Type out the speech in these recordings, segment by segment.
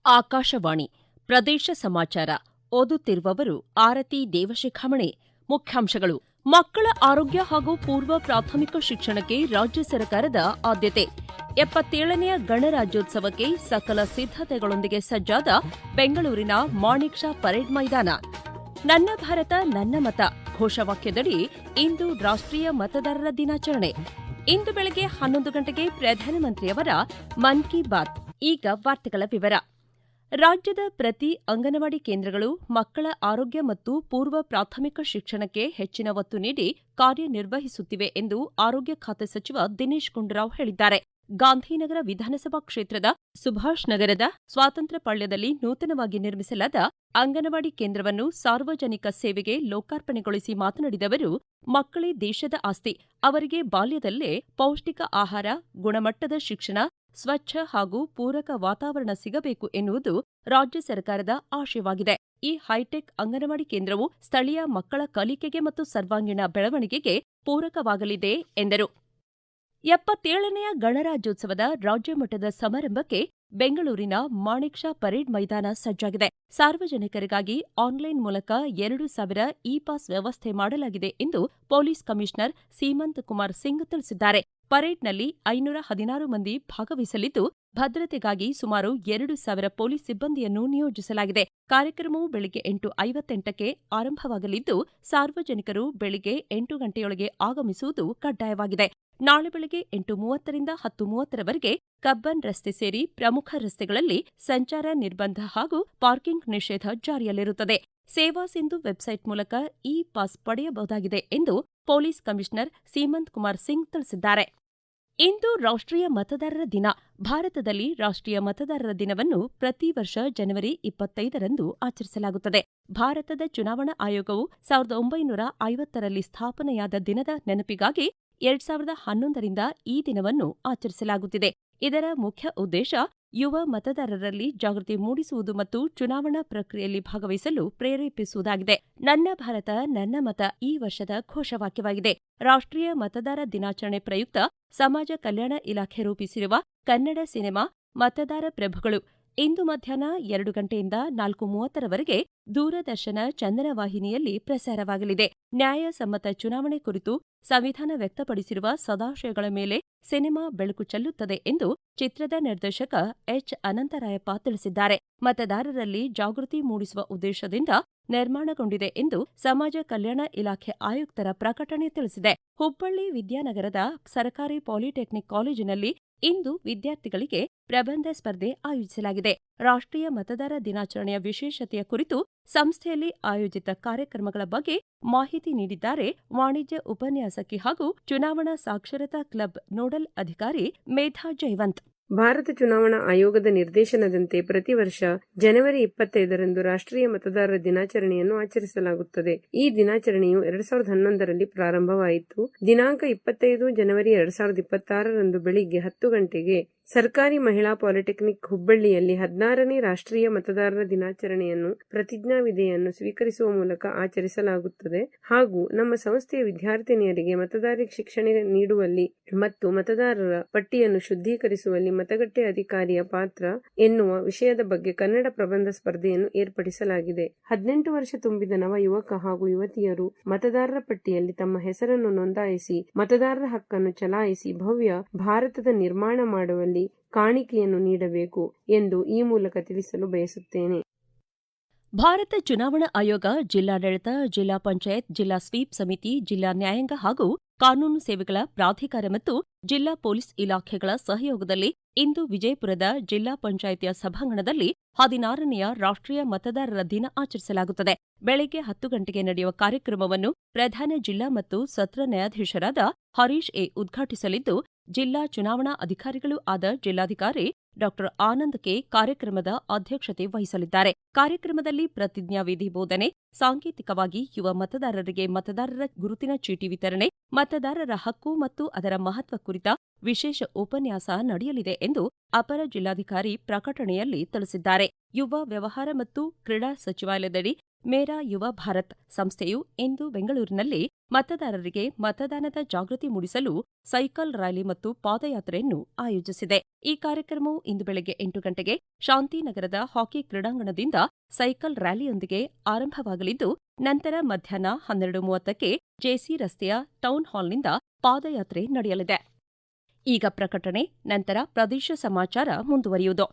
ಆಕಾಶವಾಣಿ ಪ್ರದೇಶ ಸಮಾಚಾರ ಓದುತ್ತಿರುವವರು ಆರತಿ ದೇವಶಿಖಾಮಣಿ. ಮುಖ್ಯಾಂಶಗಳು: ಮಕ್ಕಳ ಆರೋಗ್ಯ ಹಾಗೂ ಪೂರ್ವ ಪ್ರಾಥಮಿಕ ಶಿಕ್ಷಣಕ್ಕೆ ರಾಜ್ಯ ಸರ್ಕಾರದ ಆದ್ಯತೆ. 77ನೇ ಗಣರಾಜ್ಯೋತ್ಸವಕ್ಕೆ ಸಕಲ ಸಿದ್ಧತೆಗಳೊಂದಿಗೆ ಸಜ್ಜಾದ ಬೆಂಗಳೂರಿನ ಮಾಣಿಕ್ ಷಾ ಪರೇಡ್ ಮೈದಾನ. ನನ್ನ ಭಾರತ ನನ್ನ ಮತ ಘೋಷವಾಕ್ಯದಡಿ ಇಂದು ರಾಷ್ಟ್ರೀಯ ಮತದಾರರ ದಿನಾಚರಣೆ. ಇಂದು ಬೆಳಗ್ಗೆ 11 ಗಂಟೆಗೆ ಪ್ರಧಾನಮಂತ್ರಿಯವರ ಮನ್ ಕಿ ಬಾತ್. ಈಗ ವಾರ್ತೆಗಳ ವಿವರ. ರಾಜ್ಯದ ಪ್ರತಿ ಅಂಗನವಾಡಿ ಕೇಂದ್ರಗಳು ಮಕ್ಕಳ ಆರೋಗ್ಯ ಮತ್ತು ಪೂರ್ವ ಪ್ರಾಥಮಿಕ ಶಿಕ್ಷಣಕ್ಕೆ ಹೆಚ್ಚಿನ ಒತ್ತು ನೀಡಿ ಕಾರ್ಯನಿರ್ವಹಿಸುತ್ತಿವೆ ಎಂದು ಆರೋಗ್ಯ ಖಾತೆ ಸಚಿವ ದಿನೇಶ್ ಗುಂಡೂರಾವ್ ಹೇಳಿದ್ದಾರೆ. ಗಾಂಧಿನಗರ ವಿಧಾನಸಭಾ ಕ್ಷೇತ್ರದ ಸುಭಾಷ್ ನಗರದ ಸ್ವಾತಂತ್ರ್ಯ ಪಾಳ್ಯದಲ್ಲಿ ನೂತನವಾಗಿ ನಿರ್ಮಿಸಲಾದ ಅಂಗನವಾಡಿ ಕೇಂದ್ರವನ್ನು ಸಾರ್ವಜನಿಕ ಸೇವೆಗೆ ಲೋಕಾರ್ಪಣೆಗೊಳಿಸಿ ಮಾತನಾಡಿದ ಅವರು, ಮಕ್ಕಳೇ ದೇಶದ ಆಸ್ತಿ. ಅವರಿಗೆ ಬಾಲ್ಯದಲ್ಲೇ ಪೌಷ್ಟಿಕ ಆಹಾರ, ಗುಣಮಟ್ಟದ ಶಿಕ್ಷಣ, ಸ್ವಚ್ಛ ಹಾಗೂ ಪೂರಕ ವಾತಾವರಣ ಸಿಗಬೇಕು ಎನ್ನುವುದು ರಾಜ್ಯ ಸರ್ಕಾರದ ಆಶಯವಾಗಿದೆ. ಈ ಹೈಟೆಕ್ ಅಂಗನವಾಡಿ ಕೇಂದ್ರವು ಸ್ಥಳೀಯ ಮಕ್ಕಳ ಕಲಿಕೆಗೆ ಮತ್ತು ಸರ್ವಾಂಗೀಣ ಬೆಳವಣಿಗೆಗೆ ಪೂರಕವಾಗಲಿದೆ ಎಂದರು. 77ನೇ ಗಣರಾಜ್ಯೋತ್ಸವದ ರಾಜ್ಯಮಟ್ಟದ ಸಮಾರಂಭಕ್ಕೆ ಬೆಂಗಳೂರಿನ ಮಾಣಿಕ್ ಷಾ ಪರೇಡ್ ಮೈದಾನ ಸಜ್ಜಾಗಿದೆ. ಸಾರ್ವಜನಿಕರಿಗಾಗಿ ಆನ್ಲೈನ್ ಮೂಲಕ 2000 ಇ-ಪಾಸ್ ವ್ಯವಸ್ಥೆ ಮಾಡಲಾಗಿದೆ ಎಂದು ಪೊಲೀಸ್ ಕಮಿಷನರ್ ಸೀಮಂತ್ ಕುಮಾರ್ ಸಿಂಗ್ ತಿಳಿಸಿದ್ದಾರೆ. ಪರೇಡ್ನಲ್ಲಿ 516 ಮಂದಿ ಭಾಗವಹಿಸಲಿದ್ದು, ಭದ್ರತೆಗಾಗಿ ಸುಮಾರು 2000 ಪೊಲೀಸ್ ಸಿಬ್ಬಂದಿಯನ್ನು ನಿಯೋಜಿಸಲಾಗಿದೆ. ಕಾರ್ಯಕ್ರಮವು ಬೆಳಗ್ಗೆ 8:58ಕ್ಕೆ ಆರಂಭವಾಗಲಿದ್ದು, ಸಾರ್ವಜನಿಕರು ಬೆಳಗ್ಗೆ 8 ಗಂಟೆಯೊಳಗೆ ಆಗಮಿಸುವುದು ಕಡ್ಡಾಯವಾಗಿದೆ. ನಾಳೆ ಬೆಳಗ್ಗೆ 8:30ರಿಂದ 10:30ರವರೆಗೆ ಕಬ್ಬನ್ ರಸ್ತೆ ಸೇರಿ ಪ್ರಮುಖ ರಸ್ತೆಗಳಲ್ಲಿ ಸಂಚಾರ ನಿರ್ಬಂಧ ಹಾಗೂ ಪಾರ್ಕಿಂಗ್ ನಿಷೇಧ ಜಾರಿಯಲ್ಲಿರುತ್ತದೆ. ಸೇವಾ ಸಿಂಧು ವೆಬ್ಸೈಟ್ ಮೂಲಕ ಇ-ಪಾಸ್ ಪಡೆಯಬಹುದಾಗಿದೆ ಎಂದು ಪೊಲೀಸ್ ಕಮಿಷನರ್ ಸೀಮಂತ್ ಕುಮಾರ್ ಸಿಂಗ್ ತಿಳಿಸಿದ್ದಾರೆ. ಇಂದು ರಾಷ್ಟ್ರೀಯ ಮತದಾರರ ದಿನ. ಭಾರತದಲ್ಲಿ ರಾಷ್ಟ್ರೀಯ ಮತದಾರರ ದಿನವನ್ನು ಪ್ರತಿ ವರ್ಷ ಜನವರಿ 25ರಂದು ಆಚರಿಸಲಾಗುತ್ತದೆ. ಭಾರತದ ಚುನಾವಣಾ ಆಯೋಗವು 1950ರಲ್ಲಿ ಸ್ಥಾಪನೆಯಾದ ದಿನದ ನೆನಪಿಗಾಗಿ 2011ರಿಂದ ಈ ದಿನವನ್ನು ಆಚರಿಸಲಾಗುತ್ತಿದೆ. ಇದರ ಮುಖ್ಯ ಉದ್ದೇಶ ಯುವ ಮತದಾರರಲ್ಲಿ ಜಾಗೃತಿ ಮೂಡಿಸುವುದು ಮತ್ತು ಚುನಾವಣಾ ಪ್ರಕ್ರಿಯೆಯಲ್ಲಿ ಭಾಗವಹಿಸಲು ಪ್ರೇರೇಪಿಸುವುದಾಗಿದೆ. ನನ್ನ ಭಾರತ ನನ್ನ ಮತ ಈ ವರ್ಷದ ಘೋಷವಾಕ್ಯವಾಗಿದೆ. ರಾಷ್ಟ್ರೀಯ ಮತದಾರ ದಿನಾಚರಣೆ ಪ್ರಯುಕ್ತ ಸಮಾಜ ಕಲ್ಯಾಣ ಇಲಾಖೆ ರೂಪಿಸಿರುವ ಕನ್ನಡ ಸಿನಿಮಾ ಮತದಾರ ಪ್ರಭುಗಳು ಇಂದು ಮಧ್ಯಾಹ್ನ 2 ಗಂಟೆಯಿಂದ 4:30ರವರೆಗೆ ದೂರದರ್ಶನ ಚಂದನ ವಾಹಿನಿಯಲ್ಲಿ ಪ್ರಸಾರವಾಗಲಿದೆ. ನ್ಯಾಯಸಮ್ಮತ ಚುನಾವಣೆ ಕುರಿತು ಸಂವಿಧಾನ ವ್ಯಕ್ತಪಡಿಸಿರುವ ಸದಾಶಯಗಳ ಮೇಲೆ ಸಿನಿಮಾ ಬೆಳಕು ಚೆಲ್ಲುತ್ತದೆ ಎಂದು ಚಿತ್ರದ ನಿರ್ದೇಶಕ ಎಚ್. ಅನಂತರಾಯಪ್ಪ ತಿಳಿಸಿದ್ದಾರೆ. ಮತದಾರರಲ್ಲಿ ಜಾಗೃತಿ ಮೂಡಿಸುವ ಉದ್ದೇಶದಿಂದ ನಿರ್ಮಾಣಗೊಂಡಿದೆ ಎಂದು ಸಮಾಜ ಕಲ್ಯಾಣ ಇಲಾಖೆ ಆಯುಕ್ತರ ಪ್ರಕಟಣೆ ತಿಳಿಸಿದೆ. ಹುಬ್ಬಳ್ಳಿ ವಿದ್ಯಾನಗರದ ಸರ್ಕಾರಿ ಪಾಲಿಟೆಕ್ನಿಕ್ ಕಾಲೇಜಿನಲ್ಲಿ ಇಂದು ವಿದ್ಯಾರ್ಥಿಗಳಿಗೆ ಪ್ರಬಂಧ ಸ್ಪರ್ಧೆ ಆಯೋಜಿಸಲಾಗಿದೆ. ರಾಷ್ಟ್ರೀಯ ಮತದಾರ ದಿನಾಚರಣೆಯ ವಿಶೇಷತೆಯ ಕುರಿತು ಸಂಸ್ಥೆಯಲ್ಲಿ ಆಯೋಜಿತ ಕಾರ್ಯಕ್ರಮಗಳ ಬಗ್ಗೆ ಮಾಹಿತಿ ನೀಡಿದ್ದಾರೆ ವಾಣಿಜ್ಯ ಉಪನ್ಯಾಸಕಿ ಹಾಗೂ ಚುನಾವಣಾ ಸಾಕ್ಷರತಾ ಕ್ಲಬ್ ನೋಡಲ್ ಅಧಿಕಾರಿ ಮೇಧಾ ಜಯವಂತ್. ಭಾರತ ಚುನಾವಣಾ ಆಯೋಗದ ನಿರ್ದೇಶನದಂತೆ ಪ್ರತಿ ವರ್ಷ ಜನವರಿ 25ರಂದು ರಾಷ್ಟ್ರೀಯ ಮತದಾರರ ದಿನಾಚರಣೆಯನ್ನು ಆಚರಿಸಲಾಗುತ್ತದೆ. ಈ ದಿನಾಚರಣೆಯು 2011ರಲ್ಲಿ ಪ್ರಾರಂಭವಾಯಿತು. ದಿನಾಂಕ 25 ಜನವರಿ 2026ರಂದು ಬೆಳಿಗ್ಗೆ 10 ಗಂಟೆಗೆ ಸರ್ಕಾರಿ ಮಹಿಳಾ ಪಾಲಿಟೆಕ್ನಿಕ್ ಹುಬ್ಬಳ್ಳಿಯಲ್ಲಿ 16ನೇ ರಾಷ್ಟ್ರೀಯ ಮತದಾರರ ದಿನಾಚರಣೆಯನ್ನು ಪ್ರತಿಜ್ಞಾವಿಧಿಯನ್ನು ಸ್ವೀಕರಿಸುವ ಮೂಲಕ ಆಚರಿಸಲಾಗುತ್ತದೆ ಹಾಗೂ ನಮ್ಮ ಸಂಸ್ಥೆಯ ವಿದ್ಯಾರ್ಥಿನಿಯರಿಗೆ ಮತದಾರ ಶಿಕ್ಷಣ ನೀಡುವಲ್ಲಿ ಮತ್ತು ಮತದಾರರ ಪಟ್ಟಿಯನ್ನು ಶುದ್ಧೀಕರಿಸುವಲ್ಲಿ ಮತಗಟ್ಟೆ ಅಧಿಕಾರಿಯ ಪಾತ್ರ ಎನ್ನುವ ವಿಷಯದ ಬಗ್ಗೆ ಕನ್ನಡ ಪ್ರಬಂಧ ಸ್ಪರ್ಧೆಯನ್ನು ಏರ್ಪಡಿಸಲಾಗಿದೆ. 18 ವರ್ಷ ತುಂಬಿದ ನವ ಯುವಕ ಹಾಗೂ ಯುವತಿಯರು ಮತದಾರರ ಪಟ್ಟಿಯಲ್ಲಿ ತಮ್ಮ ಹೆಸರನ್ನು ನೋಂದಾಯಿಸಿ ಮತದಾರರ ಹಕ್ಕನ್ನು ಚಲಾಯಿಸಿ ಭವ್ಯ ಭಾರತದ ನಿರ್ಮಾಣ ಮಾಡುವಲ್ಲಿ ಕಾಣಿಕೆಯನ್ನು ನೀಡಬೇಕು ಎಂದು ಈ ಮೂಲಕ ತಿಳಿಸಲು ಬಯಸುತ್ತೇನೆ. ಭಾರತ ಚುನಾವಣಾ ಆಯೋಗ ಜಿಲ್ಲಾಡಳಿತ, ಜಿಲ್ಲಾ ಪಂಚಾಯತ್, ಜಿಲ್ಲಾ ಸ್ವೀಪ್ ಸಮಿತಿ, ಜಿಲ್ಲಾ ನ್ಯಾಯಾಂಗ ಹಾಗೂ ಕಾನೂನು ಸೇವೆಗಳ ಪ್ರಾಧಿಕಾರ ಮತ್ತು ಜಿಲ್ಲಾ ಪೊಲೀಸ್ ಇಲಾಖೆಗಳ ಸಹಯೋಗದಲ್ಲಿ ಇಂದು ವಿಜಯಪುರದ ಜಿಲ್ಲಾ ಪಂಚಾಯಿತಿಯ ಸಭಾಂಗಣದಲ್ಲಿ 16ನೇ ರಾಷ್ಟ್ರೀಯ ಮತದಾರರ ದಿನ ಆಚರಿಸಲಾಗುತ್ತದೆ. ಬೆಳಗ್ಗೆ 10 ಗಂಟೆಗೆ ನಡೆಯುವ ಕಾರ್ಯಕ್ರಮವನ್ನು ಪ್ರಧಾನ ಜಿಲ್ಲಾ ಮತ್ತು ಸತ್ರ ನ್ಯಾಯಾಧೀಶರಾದ ಹರೀಶ್ ಎ ಉದ್ಘಾಟಿಸಲಿದ್ದು, ಜಿಲ್ಲಾ ಚುನಾವಣಾ ಅಧಿಕಾರಿಗಳೂ ಆದ ಜಿಲ್ಲಾಧಿಕಾರಿ ಡಾ ಆನಂದ್ ಕೆ ಕಾರ್ಯಕ್ರಮದ ಅಧ್ಯಕ್ಷತೆ ವಹಿಸಲಿದ್ದಾರೆ. ಕಾರ್ಯಕ್ರಮದಲ್ಲಿ ಪ್ರತಿಜ್ಞಾವಿಧಿ ಬೋಧನೆ, ಸಾಂಕೇತಿಕವಾಗಿ ಯುವ ಮತದಾರರಿಗೆ ಮತದಾರರ ಗುರುತಿನ ಚೀಟಿ ವಿತರಣೆ, ಮತದಾರರ ಹಕ್ಕು ಮತ್ತು ಅದರ ಮಹತ್ವ ಕುರಿತ ವಿಶೇಷ ಉಪನ್ಯಾಸ ನಡೆಯಲಿದೆ ಎಂದು ಅಪರ ಜಿಲ್ಲಾಧಿಕಾರಿ ಪ್ರಕಟಣೆಯಲ್ಲಿ ತಿಳಿಸಿದ್ದಾರೆ. ಯುವ ವ್ಯವಹಾರ ಮತ್ತು ಕ್ರೀಡಾ ಸಚಿವಾಲಯದಡಿ ಮೇರಾ ಯುವ ಭಾರತ್ ಸಂಸ್ಥೆಯು ಇಂದು ಬೆಂಗಳೂರಿನಲ್ಲಿ ಮತದಾರರಿಗೆ ಮತದಾನದ ಜಾಗೃತಿ ಮೂಡಿಸಲು ಸೈಕಲ್ ರ್ಯಾಲಿ ಮತ್ತು ಪಾದಯಾತ್ರೆಯನ್ನು ಆಯೋಜಿಸಿದೆ. ಈ ಕಾರ್ಯಕ್ರಮವು ಇಂದು ಬೆಳಗ್ಗೆ 8 ಗಂಟೆಗೆ ಶಾಂತಿನಗರದ ಹಾಕಿ ಕ್ರೀಡಾಂಗಣದಿಂದ ಸೈಕಲ್ ರ್ಯಾಲಿಯೊಂದಿಗೆ ಆರಂಭವಾಗಲಿದ್ದು, ನಂತರ ಮಧ್ಯಾಹ್ನ 12:30ಕ್ಕೆ ಜೆಸಿ ರಸ್ತೆಯ ಟೌನ್ ಹಾಲ್ನಿಂದ ಪಾದಯಾತ್ರೆ ನಡೆಯಲಿದೆ. ಈಗ ಪ್ರಕಟಣೆ, ನಂತರ ಪ್ರದೇಶ ಸಮಾಚಾರ ಮುಂದುವರಿಯುವುದು.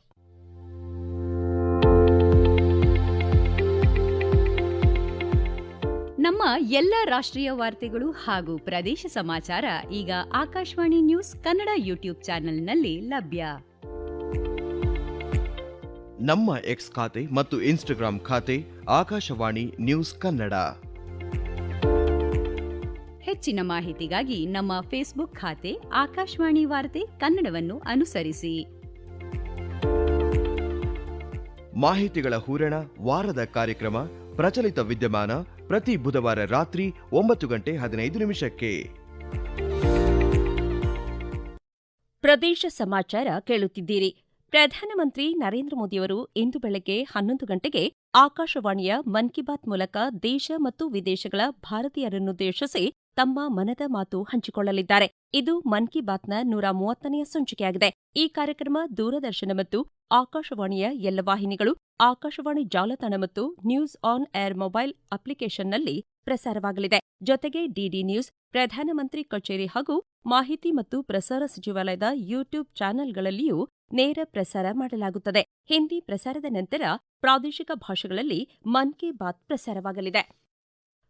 ನಮ್ಮ ಎಲ್ಲ ರಾಷ್ಟ್ರೀಯ ವಾರ್ತೆಗಳು ಹಾಗೂ ಪ್ರದೇಶ ಸಮಾಚಾರ ಈಗ ಆಕಾಶವಾಣಿ ನ್ಯೂಸ್ ಕನ್ನಡ ಯೂಟ್ಯೂಬ್ ಚಾನೆಲ್ನಲ್ಲಿ ಲಭ್ಯ. ನಮ್ಮ ಎಕ್ಸ್ ಖಾತೆ ಮತ್ತು ಇನ್ಸ್ಟಾಗ್ರಾಂ ಖಾತೆ ಆಕಾಶವಾಣಿ ನ್ಯೂಸ್ ಕನ್ನಡ. ಹೆಚ್ಚಿನ ಮಾಹಿತಿಗಾಗಿ ನಮ್ಮ ಫೇಸ್ಬುಕ್ ಖಾತೆ ಆಕಾಶವಾಣಿ ವಾರ್ತೆ ಕನ್ನಡವನ್ನು ಅನುಸರಿಸಿ. ಮಾಹಿತಿಗಳ ಹೂರಣ, ವಾರದ ಕಾರ್ಯಕ್ರಮ, ಪ್ರಚಲಿತ ವಿದ್ಯಮಾನ ಪ್ರತಿ ಬುಧವಾರ ರಾತ್ರಿ 9:15 ಪ್ರದೇಶ ಸಮಾಚಾರ ಕೇಳುತ್ತಿದ್ದೀರಿ. ಪ್ರಧಾನಮಂತ್ರಿ ನರೇಂದ್ರ ಮೋದಿಯವರು ಇಂದು ಬೆಳಗ್ಗೆ 11 ಗಂಟೆಗೆ ಆಕಾಶವಾಣಿಯ ಮನ್ ಕಿ ಬಾತ್ ಮೂಲಕ ದೇಶ ಮತ್ತು ವಿದೇಶಗಳ ಭಾರತೀಯರನ್ನುದ್ದೇಶಿಸಿ ತಮ್ಮ ಮನದ ಮಾತು ಹಂಚಿಕೊಳ್ಳಲಿದ್ದಾರೆ. ಇದು ಮನ್ ಕಿ ಬಾತ್ನ 130ನೇ ಸಂಚಿಕೆಯಾಗಿದೆ. ಈ ಕಾರ್ಯಕ್ರಮ ದೂರದರ್ಶನ ಮತ್ತು ಆಕಾಶವಾಣಿಯ ಎಲ್ಲ ವಾಹಿನಿಗಳು, ಆಕಾಶವಾಣಿ ಜಾಲತಾಣ ಮತ್ತು ನ್ಯೂಸ್ ಆನ್ ಏರ್ ಮೊಬೈಲ್ ಅಪ್ಲಿಕೇಶನ್ನಲ್ಲಿ ಪ್ರಸಾರವಾಗಲಿದೆ. ಜೊತೆಗೆ ಡಿಡಿ ನ್ಯೂಸ್, ಪ್ರಧಾನಮಂತ್ರಿ ಕಚೇರಿ ಹಾಗೂ ಮಾಹಿತಿ ಮತ್ತು ಪ್ರಸಾರ ಸಚಿವಾಲಯದ ಯೂಟ್ಯೂಬ್ ಚಾನೆಲ್ಗಳಲ್ಲಿಯೂ ನೇರ ಪ್ರಸಾರ ಮಾಡಲಾಗುತ್ತದೆ. ಹಿಂದಿ ಪ್ರಸಾರದ ನಂತರ ಪ್ರಾದೇಶಿಕ ಭಾಷೆಗಳಲ್ಲಿ ಮನ್ ಕಿ ಬಾತ್ ಪ್ರಸಾರವಾಗಲಿದೆ.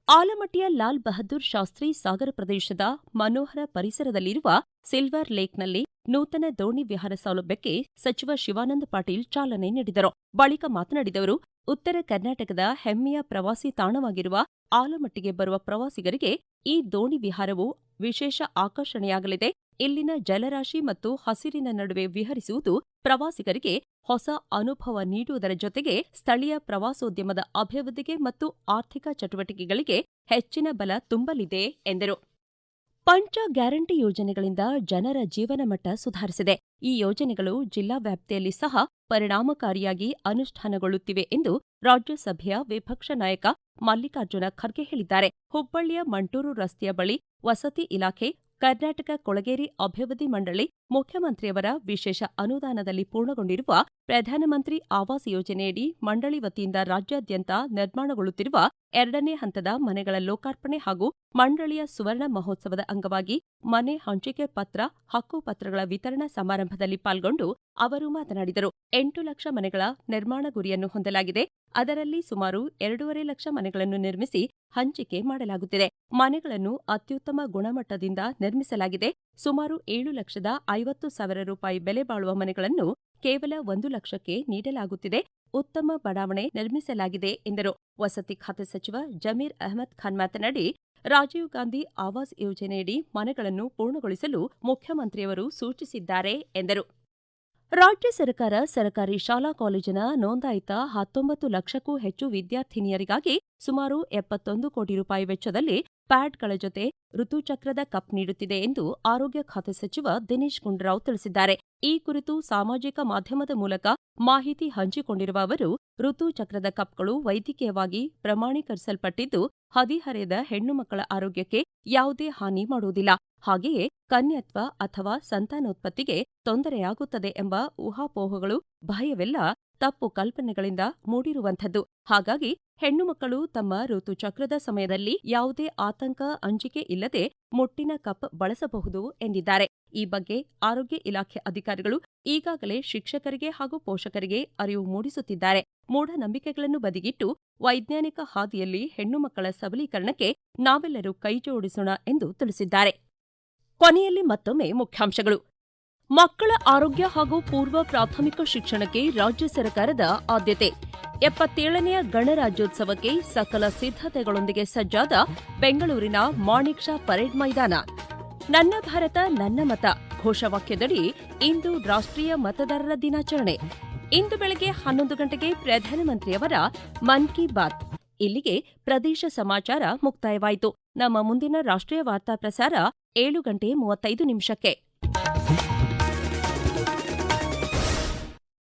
ಆಲಮಟ್ಟಿಯ ಲಾಲ್ ಬಹದ್ದೂರ್ ಶಾಸ್ತ್ರಿ ಸಾಗರ ಪ್ರದೇಶದ ಮನೋಹರ ಪರಿಸರದಲ್ಲಿರುವ ಸಿಲ್ವರ್ ಲೇಕ್ನಲ್ಲಿ ನೂತನ ದೋಣಿ ವಿಹಾರ ಸೌಲಭ್ಯಕ್ಕೆ ಸಚಿವ ಶಿವಾನಂದ ಪಾಟೀಲ್ ಚಾಲನೆ ನೀಡಿದರು. ಬಳಿಕ ಮಾತನಾಡಿದವರು, ಉತ್ತರ ಕರ್ನಾಟಕದ ಹೆಮ್ಮೆಯ ಪ್ರವಾಸಿ ತಾಣವಾಗಿರುವ ಆಲಮಟ್ಟಿಗೆ ಬರುವ ಪ್ರವಾಸಿಗರಿಗೆ ಈ ದೋಣಿ ವಿಹಾರವು ವಿಶೇಷ ಆಕರ್ಷಣೆಯಾಗಲಿದೆ. ಇಲ್ಲಿನ ಜಲರಾಶಿ ಮತ್ತು ಹಸಿರಿನ ನಡುವೆ ವಿಹರಿಸುವುದು ಪ್ರವಾಸಿಗರಿಗೆ ಹೊಸ ಅನುಭವ ನೀಡುವುದರ ಜೊತೆಗೆ ಸ್ಥಳೀಯ ಪ್ರವಾಸೋದ್ಯಮದ ಅಭಿವೃದ್ಧಿಗೆ ಮತ್ತು ಆರ್ಥಿಕ ಚಟುವಟಿಕೆಗಳಿಗೆ ಹೆಚ್ಚಿನ ಬಲ ತುಂಬಲಿದೆ ಎಂದರು. ಪಂಚ ಗ್ಯಾರಂಟಿ ಯೋಜನೆಗಳಿಂದ ಜನರ ಜೀವನಮಟ್ಟ ಸುಧಾರಿಸಿದೆ. ಈ ಯೋಜನೆಗಳು ಜಿಲ್ಲಾ ವ್ಯಾಪ್ತಿಯಲ್ಲಿ ಸಹ ಪರಿಣಾಮಕಾರಿಯಾಗಿ ಅನುಷ್ಠಾನಗೊಳ್ಳುತ್ತಿವೆ ಎಂದು ರಾಜ್ಯಸಭೆಯ ವಿಪಕ್ಷ ನಾಯಕ ಮಲ್ಲಿಕಾರ್ಜುನ ಖರ್ಗೆ ಹೇಳಿದ್ದಾರೆ. ಹುಬ್ಬಳ್ಳಿಯ ಮಂಟೂರು ರಸ್ತೆಯ ಬಳಿ ವಸತಿ ಇಲಾಖೆ, ಕರ್ನಾಟಕ ಕೊಳಗೇರಿ ಅಭಿವೃದ್ಧಿ ಮಂಡಳಿ, ಮುಖ್ಯಮಂತ್ರಿಯವರ ವಿಶೇಷ ಅನುದಾನದಲ್ಲಿ ಪೂರ್ಣಗೊಂಡಿರುವ ಪ್ರಧಾನಮಂತ್ರಿ ಆವಾಸ್ ಯೋಜನೆಯಡಿ ಮಂಡಳಿ ವತಿಯಿಂದ ರಾಜ್ಯಾದ್ಯಂತ ನಿರ್ಮಾಣಗೊಳ್ಳುತ್ತಿರುವ 2ನೇ ಹಂತದ ಮನೆಗಳ ಲೋಕಾರ್ಪಣೆ ಹಾಗೂ ಮಂಡಳಿಯ ಸುವರ್ಣ ಮಹೋತ್ಸವದ ಅಂಗವಾಗಿ ಮನೆ ಹಂಚಿಕೆ ಪತ್ರ, ಹಕ್ಕುಪತ್ರಗಳ ವಿತರಣಾ ಸಮಾರಂಭದಲ್ಲಿ ಪಾಲ್ಗೊಂಡು ಅವರು ಮಾತನಾಡಿದರು. 8 ಲಕ್ಷ ಮನೆಗಳ ನಿರ್ಮಾಣ ಗುರಿಯನ್ನು ಹೊಂದಲಾಗಿದೆ. ಅದರಲ್ಲಿ ಸುಮಾರು 2.5 ಲಕ್ಷ ಮನೆಗಳನ್ನು ನಿರ್ಮಿಸಿ ಹಂಚಿಕೆ ಮಾಡಲಾಗುತ್ತಿದೆ. ಮನೆಗಳನ್ನು ಅತ್ಯುತ್ತಮ ಗುಣಮಟ್ಟದಿಂದ ನಿರ್ಮಿಸಲಾಗಿದೆ. ಸುಮಾರು 7,50,000 ರೂಪಾಯಿ ಬೆಲೆ ಬಾಳುವ ಮನೆಗಳನ್ನು ಕೇವಲ 1 ಲಕ್ಷಕ್ಕೆ ನೀಡಲಾಗುತ್ತಿದೆ. ಉತ್ತಮ ಬಡಾವಣೆ ನಿರ್ಮಿಸಲಾಗಿದೆ ಎಂದರು. ವಸತಿ ಖಾತೆ ಸಚಿವ ಜಮೀರ್ ಅಹ್ಮದ್ ಖಾನ್ ಮಾತನಾಡಿ, ರಾಜೀವ್ ಗಾಂಧಿ ಆವಾಸ್ ಯೋಜನೆಯಡಿ ಮನೆಗಳನ್ನು ಪೂರ್ಣಗೊಳಿಸಲು ಮುಖ್ಯಮಂತ್ರಿಯವರು ಸೂಚಿಸಿದ್ದಾರೆ ಎಂದರು. ರಾಜ್ಯ ಸರ್ಕಾರ ಸರ್ಕಾರಿ ಶಾಲಾ ಕಾಲೇಜಿನ ನೋಂದಾಯಿತ 19 ಲಕ್ಷಕ್ಕೂ ಹೆಚ್ಚು ವಿದ್ಯಾರ್ಥಿನಿಯರಿಗಾಗಿ ಸುಮಾರು 71 ಕೋಟಿ ರೂಪಾಯಿ ವೆಚ್ಚದಲ್ಲಿ ಪ್ಯಾಡ್ಗಳ ಜೊತೆ ಋತುಚಕ್ರದ ಕಪ್ ನೀಡುತ್ತಿದೆ ಎಂದು ಆರೋಗ್ಯ ಖಾತೆ ಸಚಿವ ದಿನೇಶ್ ಗುಂಡೂರಾವ್ ತಿಳಿಸಿದ್ದಾರೆ. ಈ ಕುರಿತು ಸಾಮಾಜಿಕ ಮಾಧ್ಯಮದ ಮೂಲಕ ಮಾಹಿತಿ ಹಂಚಿಕೊಂಡಿರುವ ಅವರು, ಋತುಚಕ್ರದ ಕಪ್ಗಳು ವೈದ್ಯಕೀಯವಾಗಿ ಪ್ರಮಾಣೀಕರಿಸಲ್ಪಟ್ಟಿದ್ದು, ಹದಿಹರೆಯದ ಹೆಣ್ಣು ಮಕ್ಕಳ ಆರೋಗ್ಯಕ್ಕೆ ಯಾವುದೇ ಹಾನಿ ಮಾಡುವುದಿಲ್ಲ. ಹಾಗೆಯೇ ಕನ್ಯತ್ವ ಅಥವಾ ಸಂತಾನೋತ್ಪತ್ತಿಗೆ ತೊಂದರೆಯಾಗುತ್ತದೆ ಎಂಬ ಊಹಾಪೋಹಗಳು, ಭಯವೆಲ್ಲ ತಪ್ಪು ಕಲ್ಪನೆಗಳಿಂದ ಮೂಡಿರುವಂಥದ್ದು. ಹಾಗಾಗಿ ಹೆಣ್ಣು ಮಕ್ಕಳು ತಮ್ಮ ಋತುಚಕ್ರದ ಸಮಯದಲ್ಲಿ ಯಾವುದೇ ಆತಂಕ, ಅಂಜಿಕೆ ಇಲ್ಲದೆ ಮುಟ್ಟಿನ ಕಪ್ ಬಳಸಬಹುದು ಎಂದಿದ್ದಾರೆ. ಈ ಬಗ್ಗೆ ಆರೋಗ್ಯ ಇಲಾಖೆ ಅಧಿಕಾರಿಗಳು ಈಗಾಗಲೇ ಶಿಕ್ಷಕರಿಗೆ ಹಾಗೂ ಪೋಷಕರಿಗೆ ಅರಿವು ಮೂಡಿಸುತ್ತಿದ್ದಾರೆ. ಮೂಢನಂಬಿಕೆಗಳನ್ನು ಬದಿಗಿಟ್ಟು ವೈಜ್ಞಾನಿಕ ಹಾದಿಯಲ್ಲಿ ಹೆಣ್ಣು ಮಕ್ಕಳ ಸಬಲೀಕರಣಕ್ಕೆ ನಾವೆಲ್ಲರೂ ಕೈಜೋಡಿಸೋಣ ಎಂದು ತಿಳಿಸಿದ್ದಾರೆ. ಕೊನೆಯಲ್ಲಿ ಮತ್ತೊಮ್ಮೆ ಮುಖ್ಯಾಂಶಗಳು. ಮಕ್ಕಳ ಆರೋಗ್ಯ ಹಾಗೂ ಪೂರ್ವ ಪ್ರಾಥಮಿಕ ಶಿಕ್ಷಣಕ್ಕೆ ರಾಜ್ಯ ಸರ್ಕಾರದ ಆದ್ಯತೆ. 77ನೆಯ ಗಣರಾಜ್ಯೋತ್ಸವಕ್ಕೆ ಸಕಲ ಸಿದ್ಧತೆಗಳೊಂದಿಗೆ ಸಜ್ಜಾದ ಬೆಂಗಳೂರಿನ ಮಾಣಿಕ್ ಷಾ ಪರೇಡ್ ಮೈದಾನ. ನನ್ನ ಭಾರತ ನನ್ನ ಮತ ಘೋಷವಾಕ್ಯದಡಿ ಇಂದು ರಾಷ್ಟ್ರೀಯ ಮತದಾರರ ದಿನಾಚರಣೆ. ಇಂದು ಬೆಳಗ್ಗೆ 11 ಗಂಟೆಗೆ ಪ್ರಧಾನಮಂತ್ರಿಯವರ ಮನ್ ಕಿ ಬಾತ್. ಇಲ್ಲಿಗೆ ಪ್ರದೇಶ ಸಮಾಚಾರ ಮುಕ್ತಾಯವಾಯಿತು. ನಮ್ಮ ಮುಂದಿನ ರಾಷ್ಟ್ರೀಯ ವಾರ್ತಾ ಪ್ರಸಾರ 7:35 ನಿಮಿಷಕ್ಕೆ.